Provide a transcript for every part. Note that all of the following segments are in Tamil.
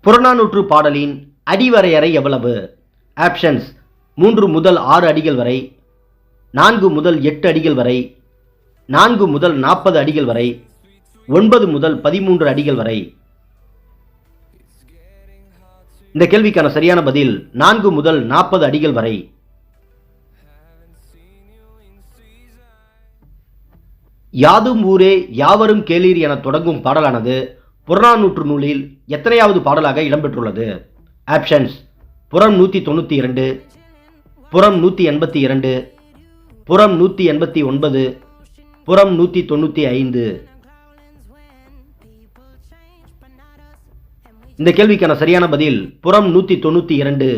புறநானூற்று பாடலின் அடிவரையறை எவ்வளவு? ஆப்ஷன்ஸ்: 3 முதல் 6 அடிகள் வரை, 4 முதல் 8 அடிகள் வரை, 4 முதல் 40 அடிகள் வரை, 9 முதல் 13 அடிகள் வரை. இந்த கேள்விக்கான சரியான பதில் 4 முதல் 40 அடிகள் வரை. யாதும் ஊரே யாவரும் கேளீர் என தொடங்கும் பாடலானது புறநானூற்று நூலில் எத்தனையாவது பாடலாக இடம்பெற்றுள்ளது? ஆப்ஷன்ஸ்: புறம் 192, புறம் 182, புறம் 189, புறம் 195. இந்த கேள்விக்கான சரியான பதில் புறம் 192.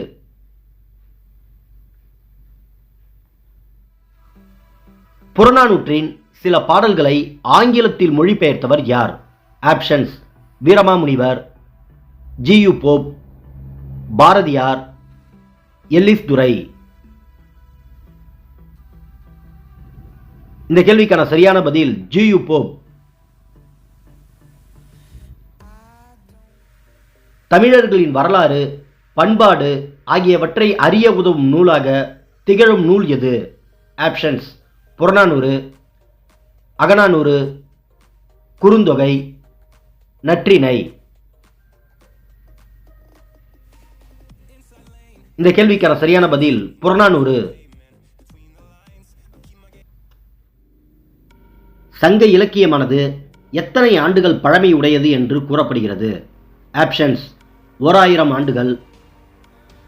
புறநானூற்றின் சில பாடல்களை ஆங்கிலத்தில் மொழிபெயர்த்தவர் யார்? Options: Veeramamunivar, G U. Pope, Bharathiyar, Ellis Durai. இந்த கேள்விக்கான சரியான பதில் ஜி.யு. போப். தமிழர்களின் வரலாறு, பண்பாடு ஆகியவற்றை அறிய உதவும் நூலாக திகழும் நூல் எது? ஆப்ஷன்ஸ்: புறநானூறு, அகநானூறு, குறுந்தொகை, நற்றிணை. இந்த கேள்விக்கான சரியான பதில் புறநானூறு. சங்க இலக்கியமானது எத்தனை ஆண்டுகள் பழமை உடையது என்று கூறப்படுகிறது? ஆப்ஷன்ஸ்: 1000 ஆண்டுகள்,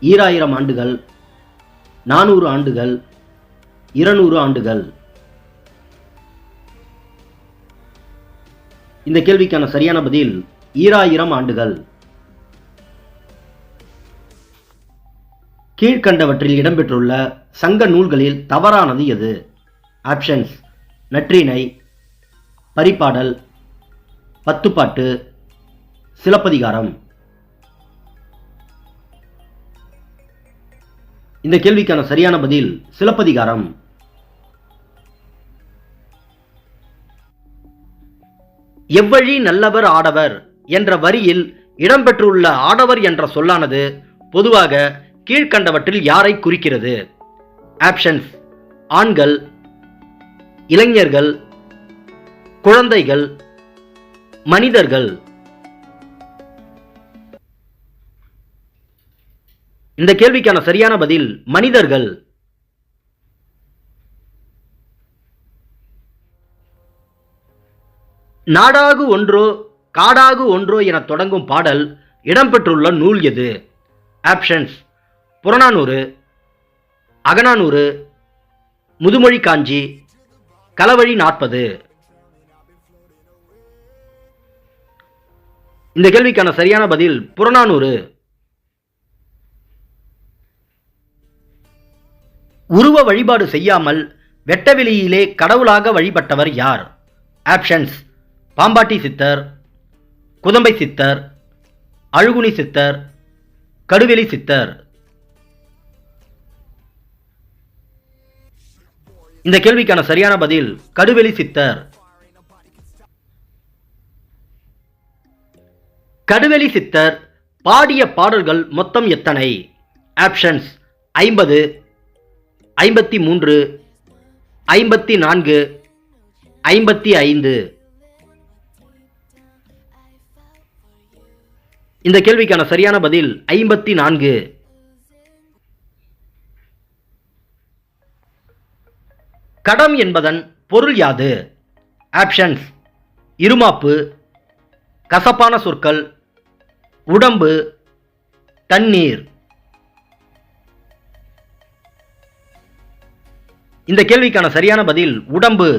2000 ஆண்டுகள், 400 ஆண்டுகள், 200 ஆண்டுகள். இந்த கேள்விக்கான சரியான பதில் 2000 ஆண்டுகள். கீழ்கண்டவற்றில் இடம்பெற்றுள்ள சங்க நூல்களில் தவறானது எது? ஆப்ஷன்ஸ்: நற்றிணை, பரிபாடல், பத்துப்பாட்டு, சிலப்பதிகாரம். இந்த கேள்விக்கான சரியான பதில் சிலப்பதிகாரம். எவ்வழி நல்லவர் ஆடவர் என்ற வரியில் இடம்பெற்றுள்ள ஆடவர் என்ற சொல்லானது பொதுவாக கீழ்கண்டவற்றில் யாரை குறிக்கிறது? ஆப்ஷன்ஸ்: ஆண்கள், இளைஞர்கள், குழந்தைகள், மனிதர்கள். இந்த கேள்விக்கான சரியான பதில் மனிதர்கள். நாடாகு ஒன்றோ காடாகு ஒன்றோ என தொடங்கும் பாடல் இடம்பெற்றுள்ள நூல் எது? ஆப்ஷன்ஸ்: புறநானூறு, அகநானூறு, முதுமொழி காஞ்சி, களவழி 40. இந்த கேள்விக்கான சரியான பதில் புறநானூறு. உருவ வழிபாடு செய்யாமல் வெட்டவெளியிலே கடவுளாக வழிபட்டவர் யார்? ஆப்ஷன்ஸ்: பாம்பாட்டி சித்தர், குதம்பை சித்தர், அழுகுனி சித்தர், கடுவெளி சித்தர். இந்த கேள்விக்கான சரியான பதில் கடுவெளி சித்தர். கடுவெளி சித்தர் பாடிய பாடல்கள் மொத்தம் எத்தனை? ஆப்ஷன்ஸ்: 50, 53, 54, 55. இந்த கேள்விக்கான சரியான பதில் 54. கடம் என்பதன் பொருள் யாது? ஆப்ஷன்ஸ்: இருமாப்பு, கசப்பான சொற்கள், உடம்பு, தண்ணீர். இந்த கேள்விக்கான சரியான பதில் உடம்பு.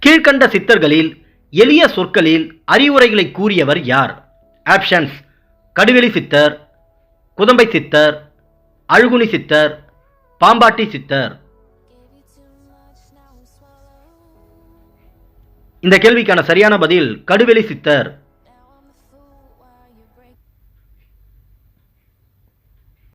கீழ்கண்ட சித்தர்களில் எளிய சொற்களில் அறிவுரைகளை கூறியவர் யார்? ஆப்ஷன்ஸ்: கடுவெளி சித்தர், குதம்பை சித்தர், அழுகுனி சித்தர், பாம்பாட்டி சித்தர். இந்த கேள்விக்கான சரியான பதில் கடுவெளி சித்தர்.